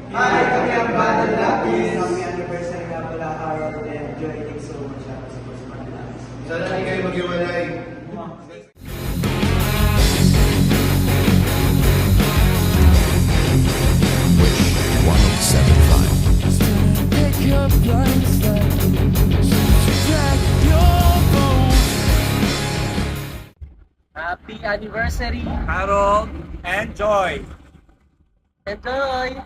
Hi, kami ang Battle Lapis. Kami anniversary nga pala, Harold and Joy. Thank you so much sa support sa Battle Lapis. Sana hindi kayo maghiwalay. Happy anniversary! Harold and Joy. Enjoy!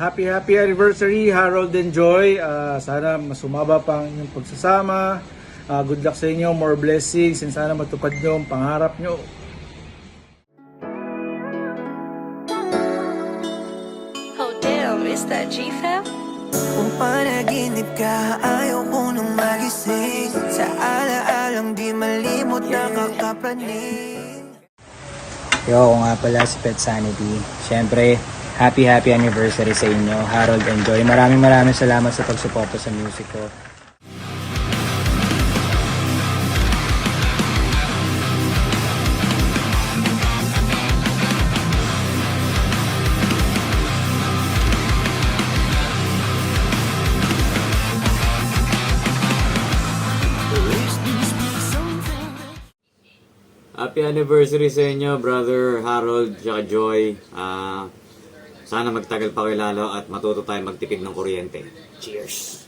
Happy anniversary Harold and Joy. Sana masumaba pa ang inyong pagsasama. Good luck sa inyo, more blessings, and sana matupad nyo ang pangarap nyo. Oh damn, is that G-Fam? Kung panaginip ka, ayaw ko nang magising. Sa alaalang di malimot nakakapraning. Yo, ako nga pala si Pet Sanity. Siyempre, happy anniversary sa inyo, Harold and Joy. Maraming salamat sa pagsuporta sa music ko. Happy anniversary sa inyo, Brother Harold at Joy. Sana magtagal pa kayo lalo at matuto tayo magtipid ng kuryente. Cheers!